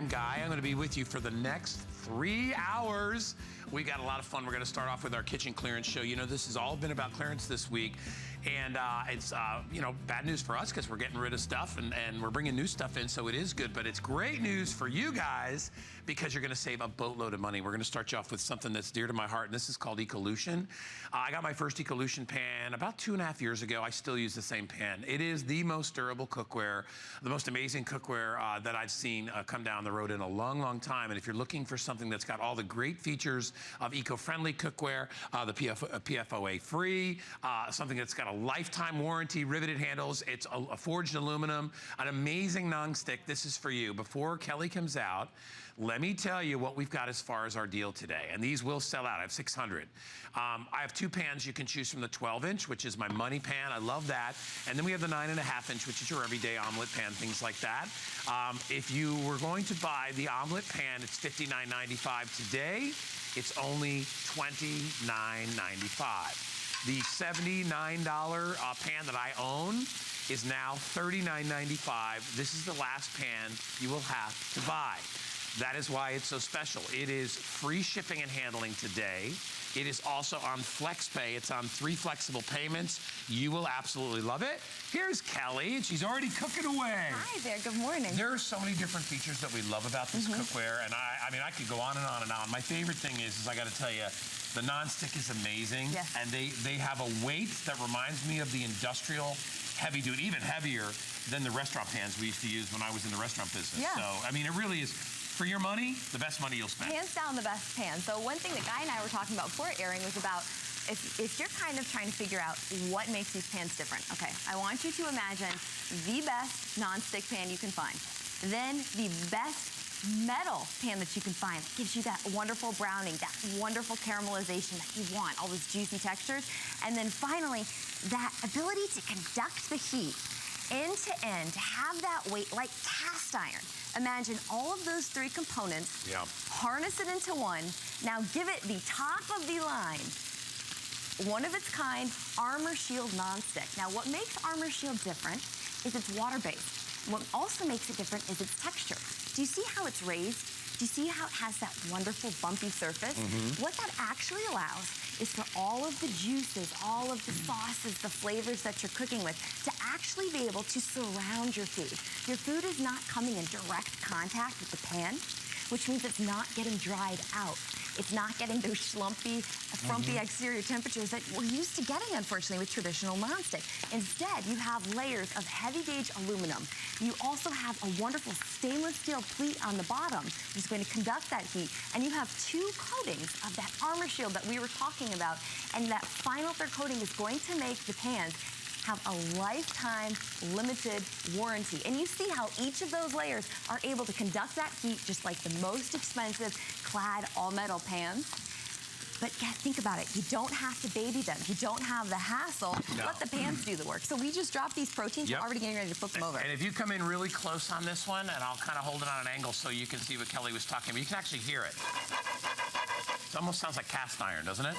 I'm Guy. I'm going to be with you for the next 3 hours. We got a lot of fun. We're going to start off with our kitchen clearance show. You know, this has all been about clearance this week. And it's, you know, bad news for us because we're getting rid of stuff and we're bringing new stuff in, so it is good. But it's great news for you guys because you're going to save a boatload of money. We're going to start you off with something that's dear to my heart, and this is called Ecolution. I got my first Ecolution pan about 2.5 years ago. I still use the same pan. It is the most durable cookware, the most amazing cookware that I've seen come down the road in a long, long time. And if you're looking for something that's got all the great features of eco-friendly cookware, the PFOA-free, something that's got a lifetime warranty, riveted handles, it's a forged aluminum, an amazing nonstick. This is for you. Before Kelly comes out, let me tell you what we've got as far as our deal today. And these will sell out. I have 600. I have 2 pans you can choose from, the 12-inch, which is my money pan. I love that. And then we have the 9.5-inch, which is your everyday omelet pan, things like that. If you were going to buy the omelet pan, it's $59.95 today. It's only $29.95. The $79 pan that I own is now $39.95. This is the last pan you will have to buy. That is why it's so special. It is free shipping and handling today. It is also on FlexPay. It's on 3 flexible payments. You will absolutely love it. Here's Kelly, and she's already cooking away. Hi there, good morning. There are so many different features that we love about this cookware, and I mean, I could go on and on and on. My favorite thing is I gotta tell you, the nonstick is amazing, yes. And they have a weight that reminds me of the industrial heavy duty, even heavier than the restaurant pans we used to use when I was in the restaurant business. Yeah. So, I mean, it really is, for your money, the best money you'll spend. Hands down the best pan. So one thing that Guy and I were talking about before airing was about if you're kind of trying to figure out what makes these pans different. Okay, I want you to imagine the best nonstick pan you can find. Then the best metal pan that you can find. It gives you that wonderful browning, that wonderful caramelization that you want, all those juicy textures. And then finally, that ability to conduct the heat end to end, to have that weight like cast iron. Imagine all of those 3 components, harness it into one, now give it the top of the line, one of its kind, Armor Shield nonstick. Now what makes Armor Shield different is it's water-based. What also makes it different is its texture. Do you see how it's raised? Do you see how it has that wonderful bumpy surface? What that actually allows is for all of the juices, all of the sauces, the flavors that you're cooking with, to actually be able to surround your food. Your food is not coming in direct contact with the pan, which means it's not getting dried out. It's not getting those schlumpy, frumpy exterior temperatures that we're used to getting, unfortunately, with traditional nonstick. Instead, you have layers of heavy gauge aluminum. You also have a wonderful stainless steel pleat on the bottom, which is going to conduct that heat. And you have 2 coatings of that Armor Shield that we were talking about. And that final 3rd coating is going to make the pans have a lifetime limited warranty. And you see how each of those layers are able to conduct that heat just like the most expensive clad all-metal pans. But think about it, you don't have to baby them. You don't have the hassle. Let the pans do the work. So we just dropped these proteins. We're already getting ready to flip them over. And if you come in really close on this one, and I'll kind of hold it on an angle so you can see what Kelly was talking about, you can actually hear it. It almost sounds like cast iron, doesn't it?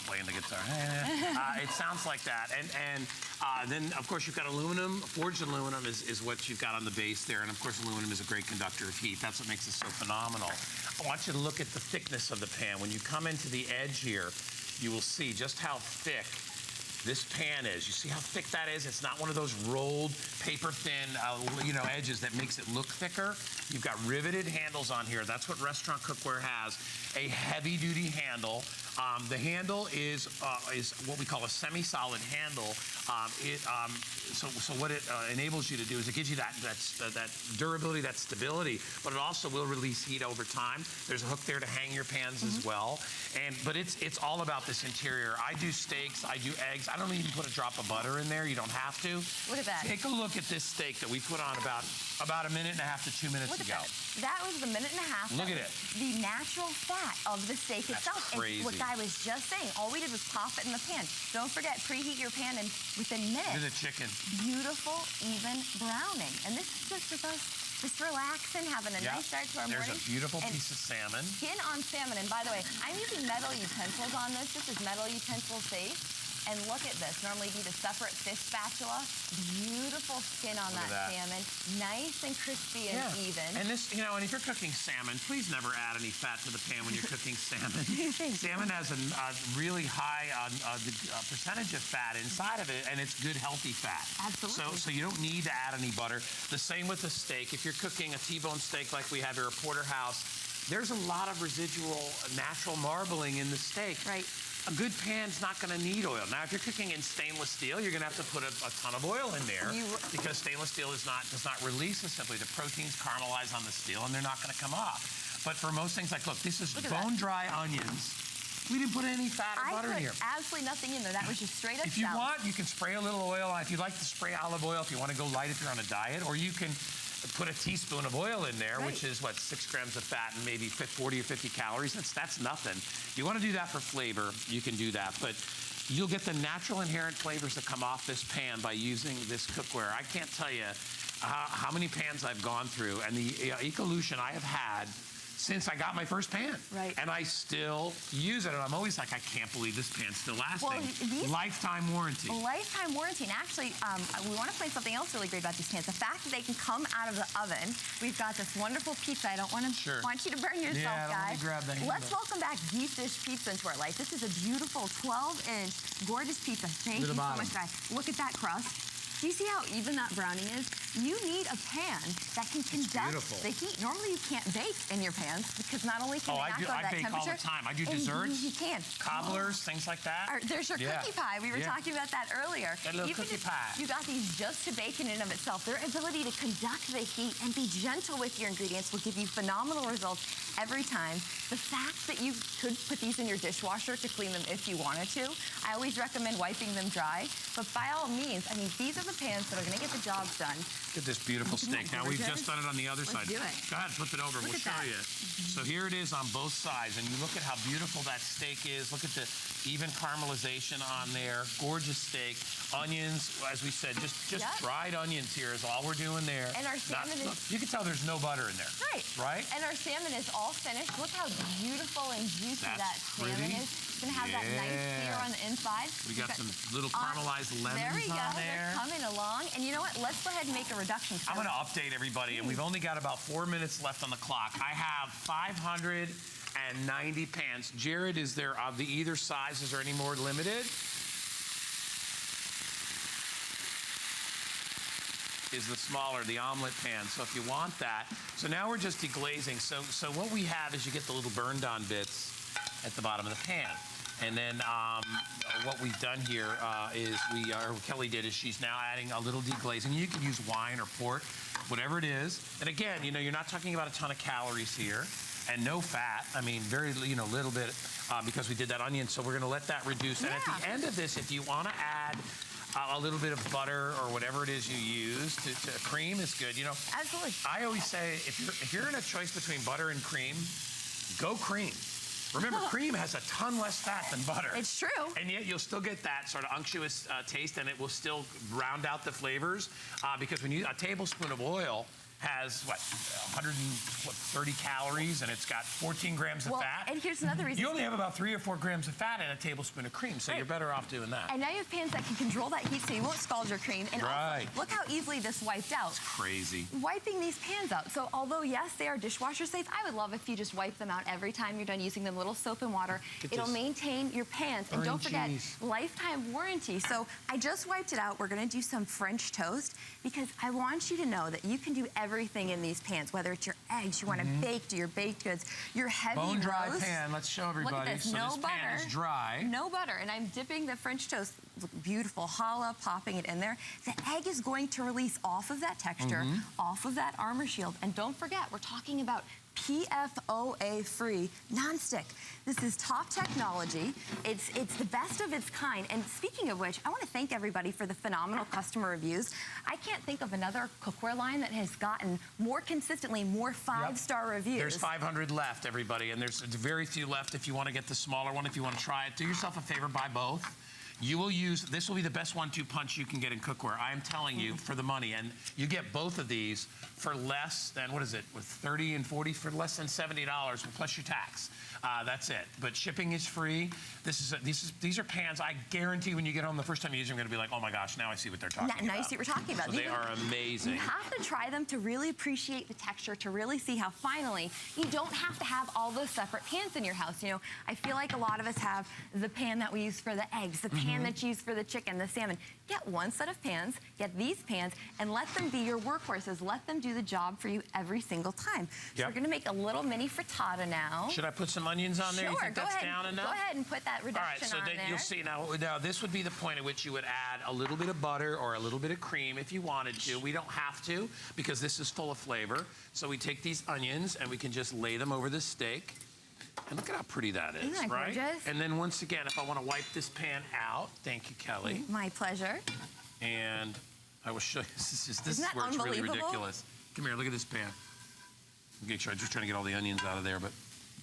Playing the guitar. It sounds like that. And then, of course, you've got aluminum. Forged aluminum is what you've got on the base there. And, of course, aluminum is a great conductor of heat. That's what makes it so phenomenal. I want you to look at the thickness of the pan. When you come into the edge here, you will see just how thick this pan is. You see how thick that is? It's not one of those rolled, paper-thin, you know, edges that makes it look thicker. You've got riveted handles on here. That's what restaurant cookware has. A heavy-duty handle. The handle is what we call a semi-solid handle. So what it enables you to do is it gives you that durability, that stability, but it also will release heat over time. There's a hook there to hang your pans as well. But it's all about this interior. I do steaks, I do eggs. I don't even put a drop of butter in there. You don't have to. Look at that. Take a look at this steak that we put on about 1.5 minutes to 2 minutes ago. That was the 1.5 minutes. Look at it. The natural fat of the steak itself. Crazy. And what Guy was just saying, all we did was pop it in the pan. Don't forget, preheat your pan and within minutes. Look at the chicken. Beautiful, even browning. And this is just with us just relaxing, having a nice start to our morning. There's a beautiful piece of salmon. Skin on salmon. And by the way, I'm using metal utensils on this. This is metal utensil safe. And look at this. Normally you'd need a separate fish spatula. Beautiful skin on that salmon. Nice and crispy and even. And this, you know, and if you're cooking salmon, please never add any fat to the pan when you're cooking salmon. Salmon has a really high percentage of fat inside of it, and it's good, healthy fat. Absolutely. So you don't need to add any butter. The same with the steak. If you're cooking a T-bone steak like we have here at Porterhouse, there's a lot of residual natural marbling in the steak. Right. A good pan's not going to need oil. Now, if you're cooking in stainless steel, you're going to have to put a ton of oil in there because stainless steel does not release simply. The proteins caramelize on the steel, and they're not going to come off. But for most things, like, look, this is bone-dry onions. We didn't put any fat or butter in here. Absolutely nothing in there. That was just straight up If you want, you can spray a little oil on. If you'd like to spray olive oil, if you want to go light if you're on a diet, or you can put a teaspoon of oil in there, which is, what, 6 grams of fat and maybe 40 or 50 calories. That's nothing. If you want to do that for flavor, you can do that. But you'll get the natural inherent flavors that come off this pan by using this cookware. I can't tell you how many pans I've gone through, and the Ecolution I have had since I got my first pan. Right. And I still use it. And I'm always like, I can't believe this pan's still lasting. Well, lifetime warranty. Lifetime warranty. And actually, we want to point something else really great about these pans. The fact that they can come out of the oven. We've got this wonderful pizza. I don't want you to burn yourself, guys. Grab the handle. Let's welcome back deep dish pizza into our life. This is a beautiful 12-inch gorgeous pizza. Thank you so much, guys. Look at that crust. Do you see how even that browning is? You need a pan that can conduct the heat. Normally you can't bake in your pans because not only can they not go to that temperature. I bake all the time. I do desserts. You can. Cobblers, things like that. There's your cookie pie. We were talking about that earlier. That little cookie pie. You got these just to bake in and of itself. Their ability to conduct the heat and be gentle with your ingredients will give you phenomenal results every time. The fact that you could put these in your dishwasher to clean them if you wanted to. I always recommend wiping them dry. But by all means, I mean, these are the pans that are going to get the job done. Look at this beautiful steak. Now, we've just done it on the other side. Do it. Go ahead, flip it over. We'll show you. So here it is on both sides. And you look at how beautiful that steak is. Look at the even caramelization on there. Gorgeous steak. Onions, as we said, just dried onions here is all we're doing there. And our salmon is... You can tell there's no butter in there. Right. Right? And our salmon is all finished. Look how beautiful and juicy that salmon is. It's going to have that nice sear on the inside. We got some little caramelized lemons on there. They're coming along. And you know what? Let's go ahead and make a reduction. I'm going to update everybody, and we've only got about 4 minutes left on the clock. I have 590 pans. Jared, is there of the either size? Is there any more limited? Is the smaller, the omelet pan. So if you want that. So now we're just deglazing. So what we have is you get the little burned on bits at the bottom of the pan. And then what we've done here is Kelly did is she's now adding a little deglazing. You can use wine or port, whatever it is. And again, you know, you're not talking about a ton of calories here and no fat. I mean, very, little bit because we did that onion. So we're going to let that reduce. And at the end of this, if you want to add a little bit of butter or whatever it is you use to cream is good. You know, absolutely. I always say if you're in a choice between butter and cream, go cream. Remember, cream has a ton less fat than butter. It's true. And yet you'll still get that sort of unctuous taste, and it will still round out the flavors because when a tablespoon of oil has, what, 130 calories, and it's got 14 grams of fat. And here's another reason. You only have about 3 or 4 grams of fat in a tablespoon of cream, so you're better off doing that. And now you have pans that can control that heat so you won't scald your cream. And also, look how easily this wiped out. It's crazy. Wiping these pans out. So although, yes, they are dishwasher safe, I would love if you just wipe them out every time you're done using them. Little soap and water. It'll maintain your pans. And don't forget, lifetime warranty. So I just wiped it out. We're going to do some French toast because I want you to know that you can do everything in these pans, whether it's your eggs, you want to bake, do your baked goods, your heavy bone dry roast. Pan. Let's show everybody. Look at this. So No this butter. Pan is dry. No butter. And I'm dipping the French toast, beautiful challah, popping it in there. The egg is going to release off of that texture, off of that armor shield. And don't forget, we're talking about PFOA-free nonstick. This is top technology. It's the best of its kind. And speaking of which, I want to thank everybody for the phenomenal customer reviews. I can't think of another cookware line that has gotten more consistently more 5-star reviews. There's 500 left, everybody, and there's very few left if you want to get the smaller one. If you want to try it, do yourself a favor, buy both. You will use, this will be the best 1-2 punch you can get in cookware. I am telling you, for the money. And you get both of these for less than, what is it, with 30 and 40, for less than $70 plus your tax. That's it. But shipping is free. These are pans I guarantee when you get home the first time you use them, you're going to be like, oh my gosh, now I see what they're talking about. Now you see what we're talking about. So they are amazing. You have to try them to really appreciate the texture, to really see how finally you don't have to have all those separate pans in your house. You know, I feel like a lot of us have the pan that we use for the eggs, the pan that's used for the chicken, the salmon. Get one set of pans, get these pans, and let them be your workhorses. Let them do the job for you every single time. So we're going to make a little mini frittata now. Should I put some onions on there? Sure, You think that's down enough? Go ahead and put that reduction on there. All right, so then you'll see now this would be the point at which you would add a little bit of butter or a little bit of cream if you wanted to. We don't have to because this is full of flavor. So we take these onions and we can just lay them over the steak. And look at how pretty that is, Isn't that right? gorgeous? And then once again, if I want to wipe this pan out, thank you, Kelly. My pleasure. And I will show you, this is Isn't that where it's really unbelievable? ridiculous. Come here, look at this pan. Make sure I'm just trying to get all the onions out of there, but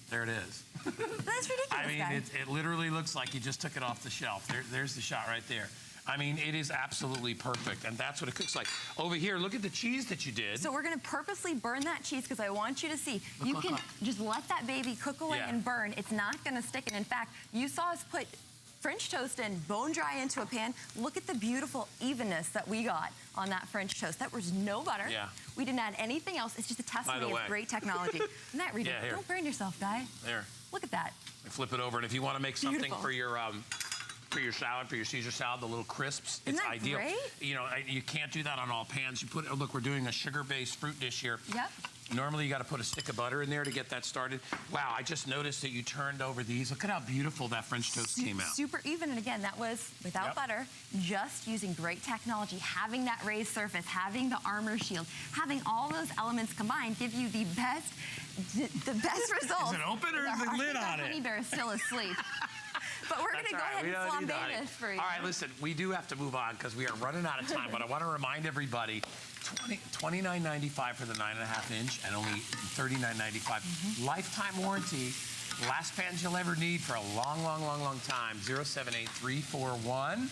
there it is. That's ridiculous, I mean, guys. it literally looks like you just took it off the shelf. There's the shot right there. I mean, it is absolutely perfect, and that's what it cooks like. Over here, look at the cheese that you did. So we're gonna purposely burn that cheese because I want you to see. You can just let that baby cook away and burn. It's not gonna stick, and in fact, you saw us put French toast in, bone dry into a pan. Look at the beautiful evenness that we got on that French toast. That was no butter. Yeah. We didn't add anything else. It's just a testimony of great technology. Isn't that ridiculous? here. Don't burn yourself, guy. There. Look at that. Flip it over, and if you want to make something Beautiful. for your salad, for your Caesar salad, the little crisps, Isn't it's that ideal. great? You know, you can't do that on all pans. You put, oh, look, we're doing a sugar-based fruit dish here. Yep. Normally, you got to put a stick of butter in there to get that started. Wow, I just noticed that you turned over these. Look at how beautiful that French toast came out. Super even, and again, that was without butter, just using great technology, having that raised surface, having the armor shield, having all those elements combined give you the best results. Is it open or is the lid on it? Honey bear is still asleep. But we're going to go ahead and flambe this for you. All right, listen, we do have to move on because we are running out of time, but I want to remind everybody, $29.95 for the 9.5 inch and only $39.95. Lifetime warranty. Last pans you'll ever need for a long, long, long, long time. 078341.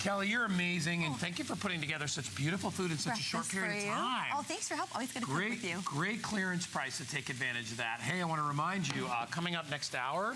Kelly, you're amazing, and thank you for putting together such beautiful food in such a short period of time. Oh, thanks for help. Always good to cook with you. Great clearance price to take advantage of that. Hey, I want to remind you, coming up next hour,